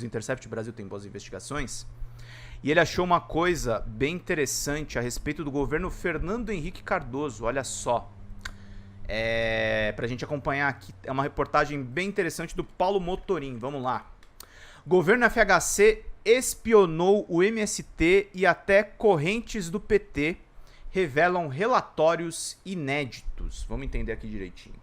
o Intercept Brasil tem boas investigações, e ele achou uma coisa bem interessante a respeito do governo Fernando Henrique Cardoso, olha só. Pra gente acompanhar aqui, é uma reportagem bem interessante do Paulo Motorim, vamos lá. Governo FHC espionou o MST e até correntes do PT revelam relatórios inéditos. Vamos entender aqui direitinho.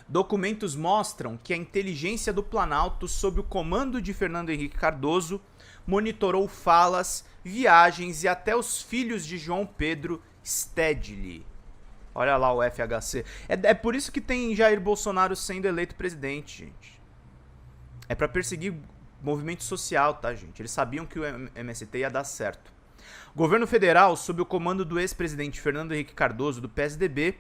Documentos mostram que a inteligência do Planalto, sob o comando de Fernando Henrique Cardoso, monitorou falas, viagens e até os filhos de João Pedro Stedley. Olha lá o FHC. É por isso que tem Jair Bolsonaro sendo eleito presidente, gente. É pra perseguir movimento social, tá, gente? Eles sabiam que o MST ia dar certo. O governo federal, sob o comando do ex-presidente Fernando Henrique Cardoso, do PSDB,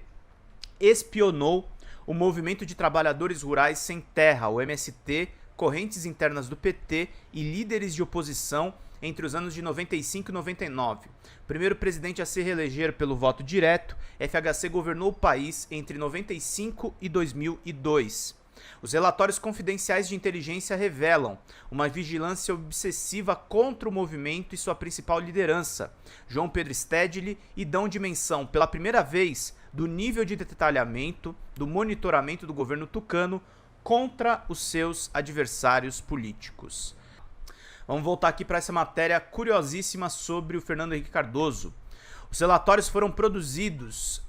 espionou o Movimento de Trabalhadores Rurais Sem Terra, o MST, correntes internas do PT e líderes de oposição entre os anos de 95 e 99. Primeiro presidente a se reeleger pelo voto direto, FHC governou o país entre 95 e 2002. Os relatórios confidenciais de inteligência revelam uma vigilância obsessiva contra o movimento e sua principal liderança, João Pedro Stedley, e dão dimensão, pela primeira vez, do nível de detalhamento do monitoramento do governo tucano contra os seus adversários políticos. Vamos voltar aqui para essa matéria curiosíssima sobre o Fernando Henrique Cardoso. Os relatórios foram produzidos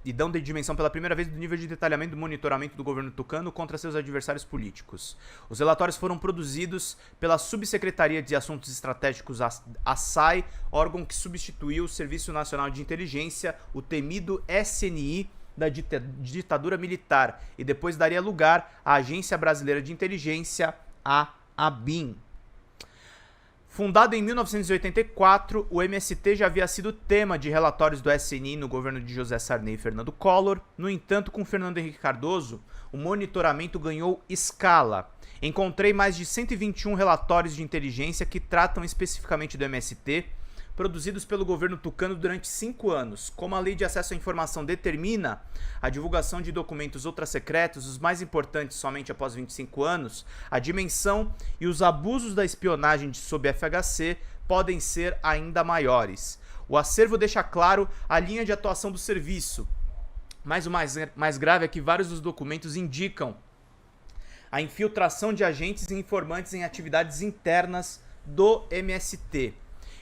e dão de dimensão pela primeira vez do nível de detalhamento do monitoramento do governo tucano contra seus adversários políticos. Os relatórios foram produzidos pela Subsecretaria de Assuntos Estratégicos, a SAI, órgão que substituiu o Serviço Nacional de Inteligência, o temido SNI, da ditadura militar, e depois daria lugar à Agência Brasileira de Inteligência, a ABIN. Fundado em 1984, o MST já havia sido tema de relatórios do SNI no governo de José Sarney e Fernando Collor. No entanto, com Fernando Henrique Cardoso, o monitoramento ganhou escala. Encontrei mais de 121 relatórios de inteligência que tratam especificamente do MST, produzidos pelo governo tucano durante 5 anos. Como a Lei de Acesso à Informação determina a divulgação de documentos ultrasecretos, os mais importantes somente após 25 anos, a dimensão e os abusos da espionagem sob FHC podem ser ainda maiores. O acervo deixa claro a linha de atuação do serviço, mas o mais grave é que vários dos documentos indicam a infiltração de agentes e informantes em atividades internas do MST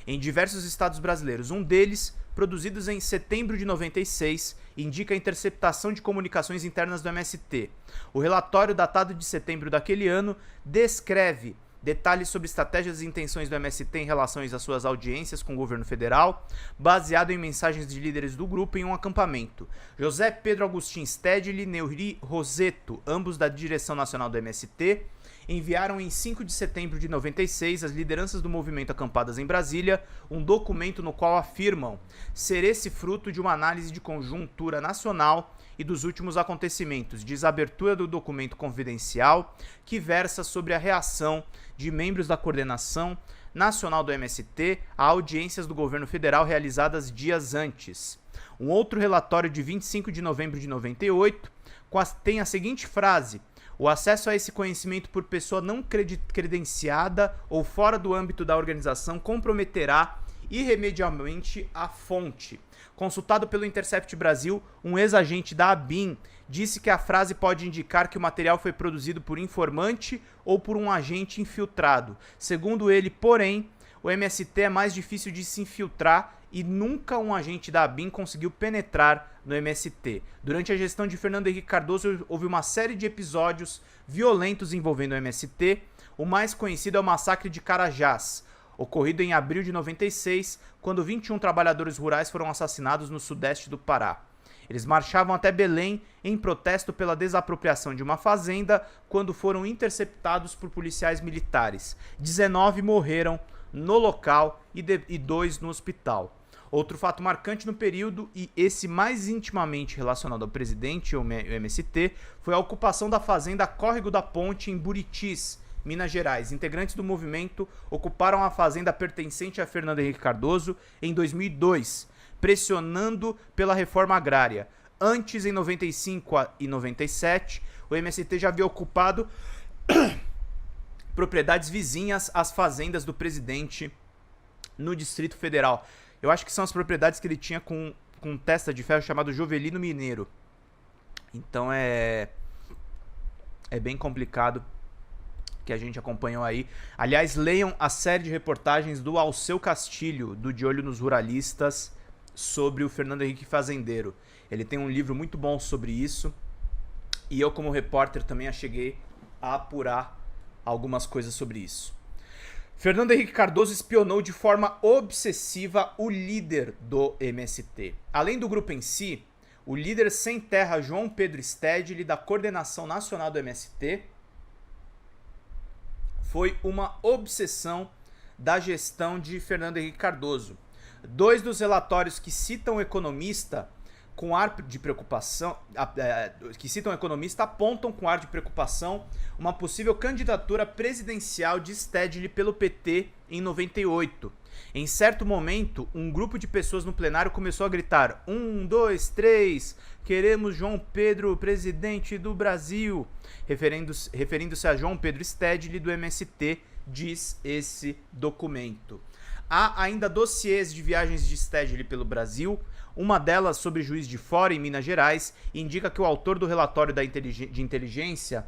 em diversos estados brasileiros. Um deles, produzidos em setembro de 96, indica a interceptação de comunicações internas do MST. O relatório, datado de setembro daquele ano, descreve detalhes sobre estratégias e intenções do MST em relação às suas audiências com o governo federal, baseado em mensagens de líderes do grupo em um acampamento. José Pedro Agustin Stedley e Neuri Rosetto, ambos da direção nacional do MST, enviaram em 5 de setembro de 96 às lideranças do movimento acampadas em Brasília um documento no qual afirmam ser esse fruto de uma análise de conjuntura nacional e dos últimos acontecimentos. Diz a abertura do documento confidencial que versa sobre a reação de membros da coordenação nacional do MST a audiências do governo federal realizadas dias antes. Um outro relatório de 25 de novembro de 98 tem a seguinte frase: o acesso a esse conhecimento por pessoa não credenciada ou fora do âmbito da organização comprometerá irremediavelmente a fonte. Consultado pelo Intercept Brasil, um ex-agente da ABIN disse que a frase pode indicar que o material foi produzido por informante ou por um agente infiltrado. Segundo ele, porém, o MST é mais difícil de se infiltrar e nunca um agente da ABIN conseguiu penetrar no MST. Durante a gestão de Fernando Henrique Cardoso, houve uma série de episódios violentos envolvendo o MST. O mais conhecido é o massacre de Carajás, ocorrido em abril de 96, quando 21 trabalhadores rurais foram assassinados no sudeste do Pará. Eles marchavam até Belém em protesto pela desapropriação de uma fazenda, quando foram interceptados por policiais militares. 19 morreram no local e 2 no hospital. Outro fato marcante no período, e esse mais intimamente relacionado ao presidente e ao MST, foi a ocupação da fazenda Córrego da Ponte em Buritis, Minas Gerais. Integrantes do movimento ocuparam a fazenda pertencente a Fernando Henrique Cardoso em 2002, pressionando pela reforma agrária. Antes, em 95 e 97, o MST já havia ocupado propriedades vizinhas às fazendas do presidente no Distrito Federal. Eu acho que são as propriedades que ele tinha com testa de ferro chamado Jovelino Mineiro. Então é bem complicado que a gente acompanhou aí. Aliás, leiam a série de reportagens do Alceu Castilho, do De Olho nos Ruralistas, sobre o Fernando Henrique Fazendeiro. Ele tem um livro muito bom sobre isso. E eu, como repórter, também cheguei a apurar algumas coisas sobre isso. Fernando Henrique Cardoso espionou de forma obsessiva o líder do MST. Além do grupo em si, o líder sem terra João Pedro Stedley, da coordenação nacional do MST, foi uma obsessão da gestão de Fernando Henrique Cardoso. 2 dos relatórios que citam o economista com ar de preocupação, apontam com ar de preocupação uma possível candidatura presidencial de Stedley pelo PT em 98. Em certo momento, um grupo de pessoas no plenário começou a gritar: 1, 2, 3, queremos João Pedro presidente do Brasil, referindo-se a João Pedro Stedley do MST, diz esse documento. Há ainda dossiês de viagens de Stedley pelo Brasil. Uma delas, sobre Juiz de Fora, em Minas Gerais, indica que o autor do relatório de inteligência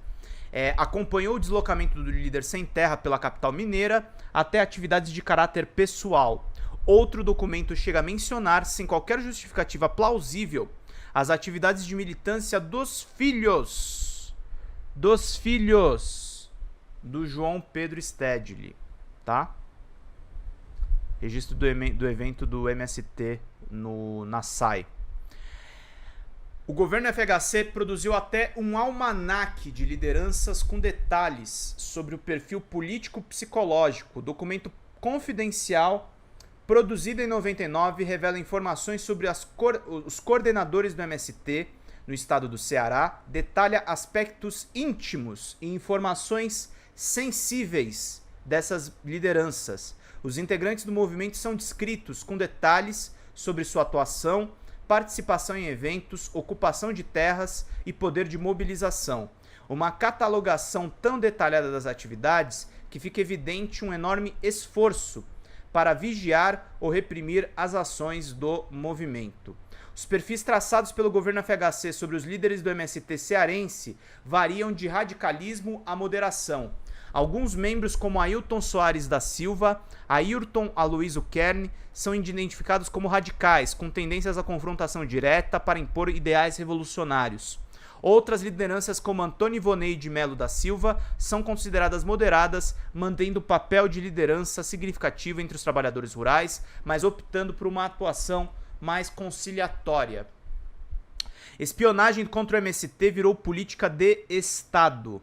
acompanhou o deslocamento do líder sem terra pela capital mineira até atividades de caráter pessoal. Outro documento chega a mencionar, sem qualquer justificativa plausível, as atividades de militância dos filhos do João Pedro Stedley, tá? Registro do evento do MST na SAI. O governo FHC produziu até um almanaque de lideranças com detalhes sobre o perfil político-psicológico. O documento confidencial, produzido em 99, revela informações sobre os coordenadores do MST no estado do Ceará, detalha aspectos íntimos e informações sensíveis dessas lideranças. Os integrantes do movimento são descritos com detalhes sobre sua atuação, participação em eventos, ocupação de terras e poder de mobilização. Uma catalogação tão detalhada das atividades que fica evidente um enorme esforço para vigiar ou reprimir as ações do movimento. Os perfis traçados pelo governo FHC sobre os líderes do MST cearense variam de radicalismo a moderação. Alguns membros, como Ailton Soares da Silva, Ayrton Aloysio Kern, são identificados como radicais, com tendências à confrontação direta para impor ideais revolucionários. Outras lideranças, como Antônio Ivonei de Melo da Silva, são consideradas moderadas, mantendo papel de liderança significativo entre os trabalhadores rurais, mas optando por uma atuação mais conciliatória. Espionagem contra o MST virou política de Estado.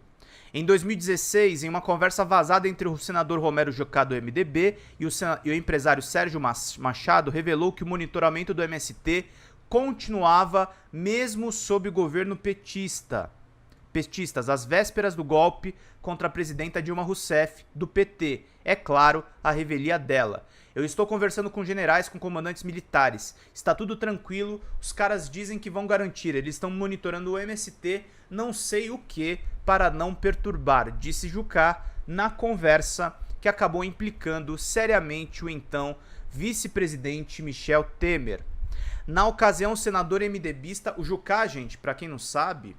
Em 2016, em uma conversa vazada entre o senador Romero Jucá do MDB e o empresário Sérgio Machado, revelou que o monitoramento do MST continuava mesmo sob o governo petistas, às vésperas do golpe contra a presidenta Dilma Rousseff, do PT. É claro, a revelia dela. Eu estou conversando com generais, com comandantes militares. Está tudo tranquilo, os caras dizem que vão garantir. Eles estão monitorando o MST, não sei o que, para não perturbar, disse Jucá na conversa que acabou implicando seriamente o então vice-presidente Michel Temer. Na ocasião, o senador MDBista, o Jucá, gente, para quem não sabe,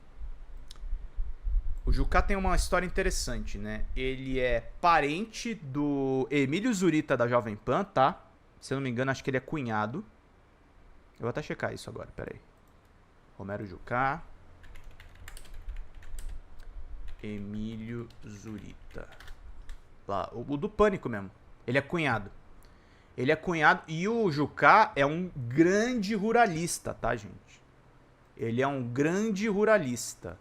o Jucá tem uma história interessante, né? Ele é parente do Emílio Zurita da Jovem Pan, tá? Se eu não me engano, acho que ele é cunhado. Eu vou até checar isso agora, peraí. Romero Jucá. Emílio Zurita. Lá, o do Pânico mesmo. Ele é cunhado. Ele é cunhado e o Jucá é um grande ruralista, tá, gente? Ele é um grande ruralista.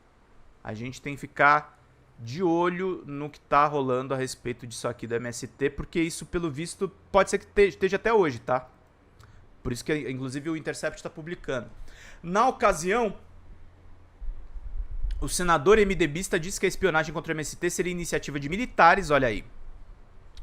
A gente tem que ficar de olho no que tá rolando a respeito disso aqui do MST, porque isso, pelo visto, pode ser que esteja até hoje, tá? Por isso que, inclusive, o Intercept está publicando. Na ocasião, o senador MDBista disse que a espionagem contra o MST seria iniciativa de militares, olha aí,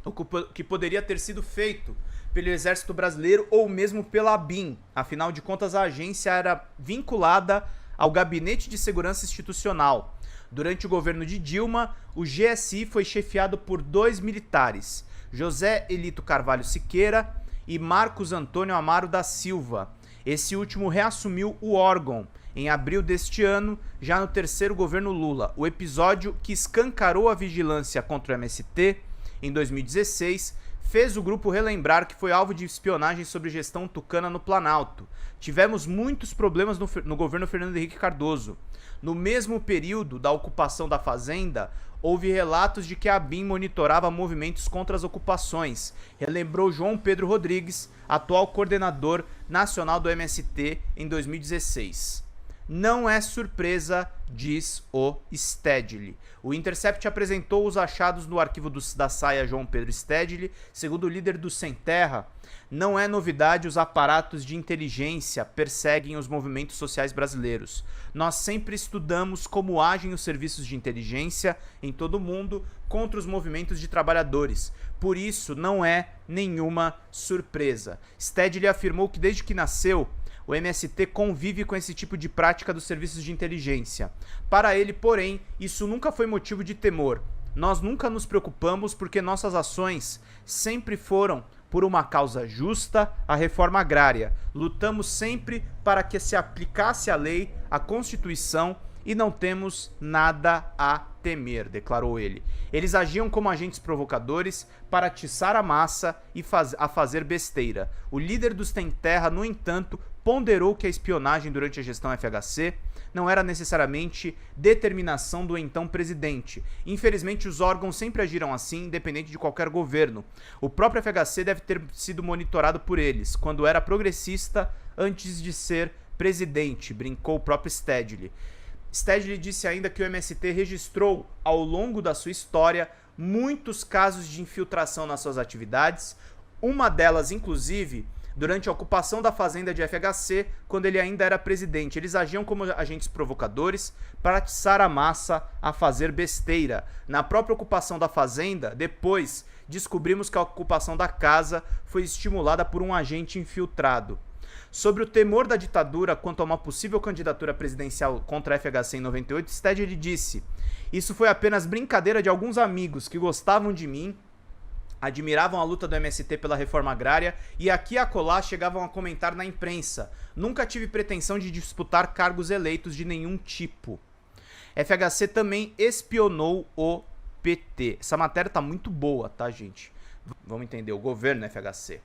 o que poderia ter sido feito pelo Exército Brasileiro ou mesmo pela ABIN. Afinal de contas, a agência era vinculada ao Gabinete de Segurança Institucional. Durante o governo de Dilma, o GSI foi chefiado por 2 militares, José Elito Carvalho Siqueira e Marcos Antônio Amaro da Silva. Esse último reassumiu o órgão em abril deste ano, já no 3º governo Lula. O episódio que escancarou a vigilância contra o MST em 2016 fez o grupo relembrar que foi alvo de espionagem sobre gestão tucana no Planalto. Tivemos muitos problemas no governo Fernando Henrique Cardoso. No mesmo período da ocupação da fazenda, houve relatos de que a ABIN monitorava movimentos contra as ocupações, relembrou João Pedro Rodrigues, atual coordenador nacional do MST em 2016. Não é surpresa, diz o Stedley. O Intercept apresentou os achados no arquivo da saia João Pedro Stedley. Segundo o líder do Sem Terra, não é novidade, os aparatos de inteligência perseguem os movimentos sociais brasileiros. Nós sempre estudamos como agem os serviços de inteligência em todo o mundo contra os movimentos de trabalhadores. Por isso, não é nenhuma surpresa. Stedley afirmou que desde que nasceu, o MST convive com esse tipo de prática dos serviços de inteligência. Para ele, porém, isso nunca foi motivo de temor. Nós nunca nos preocupamos porque nossas ações sempre foram por uma causa justa, a reforma agrária. Lutamos sempre para que se aplicasse a lei, a Constituição, e não temos nada a temer, declarou ele. Eles agiam como agentes provocadores para atiçar a massa e fazer besteira. O líder dos Sem Terra, no entanto, ponderou que a espionagem durante a gestão FHC não era necessariamente determinação do então presidente. Infelizmente, os órgãos sempre agiram assim, independente de qualquer governo. O próprio FHC deve ter sido monitorado por eles, quando era progressista antes de ser presidente, brincou o próprio Stedley. Stedley disse ainda que o MST registrou, ao longo da sua história, muitos casos de infiltração nas suas atividades, uma delas, inclusive, durante a ocupação da fazenda de FHC, quando ele ainda era presidente. Eles agiam como agentes provocadores para atiçar a massa a fazer besteira. Na própria ocupação da fazenda, depois descobrimos que a ocupação da casa foi estimulada por um agente infiltrado. Sobre o temor da ditadura quanto a uma possível candidatura presidencial contra a FHC em 98, Stedley disse: "Isso foi apenas brincadeira de alguns amigos que gostavam de mim, admiravam a luta do MST pela reforma agrária e aqui e acolá chegavam a comentar na imprensa. Nunca tive pretensão de disputar cargos eleitos de nenhum tipo." FHC também espionou o PT. Essa matéria tá muito boa, tá, gente? Vamos entender, o governo FHC.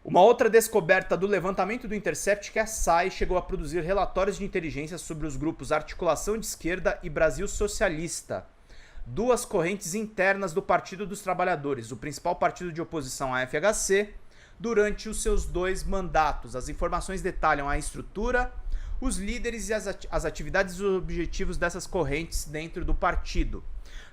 Uma outra descoberta do levantamento do Intercept, que a SAI chegou a produzir relatórios de inteligência sobre os grupos Articulação de Esquerda e Brasil Socialista, duas correntes internas do Partido dos Trabalhadores, o principal partido de oposição à FHC, durante os seus 2 mandatos. As informações detalham a estrutura, os líderes e as atividades e os objetivos dessas correntes dentro do partido.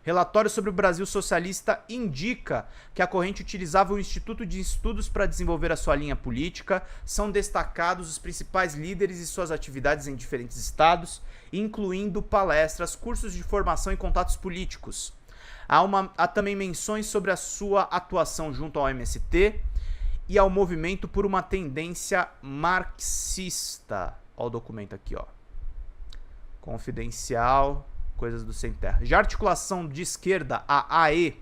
Relatório sobre o Brasil Socialista indica que a corrente utilizava o Instituto de Estudos para desenvolver a sua linha política. São destacados os principais líderes e suas atividades em diferentes estados, incluindo palestras, cursos de formação e contatos políticos. Há também menções sobre a sua atuação junto ao MST e ao movimento por uma tendência marxista. Olha o documento aqui, ó. Confidencial, coisas do Sem Terra. Já a Articulação de Esquerda, a AE,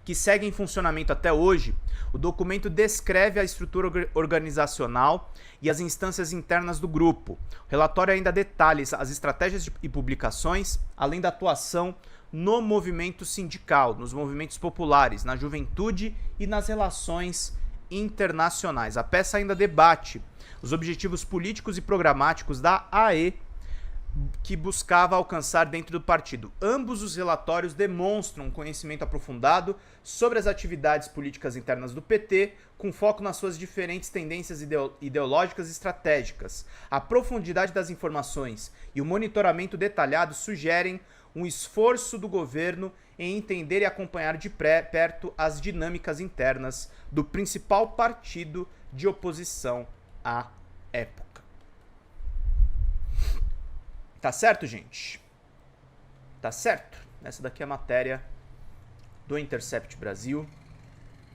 que segue em funcionamento até hoje, o documento descreve a estrutura organizacional e as instâncias internas do grupo. O relatório ainda detalha as estratégias e publicações, além da atuação no movimento sindical, nos movimentos populares, na juventude e nas relações internacionais. A peça ainda debate os objetivos políticos e programáticos da AE que buscava alcançar dentro do partido. Ambos os relatórios demonstram um conhecimento aprofundado sobre as atividades políticas internas do PT, com foco nas suas diferentes tendências ideológicas e estratégicas. A profundidade das informações e o monitoramento detalhado sugerem um esforço do governo em entender e acompanhar de perto as dinâmicas internas do principal partido de oposição à época. Tá certo, gente? Tá certo? Essa daqui é a matéria do Intercept Brasil.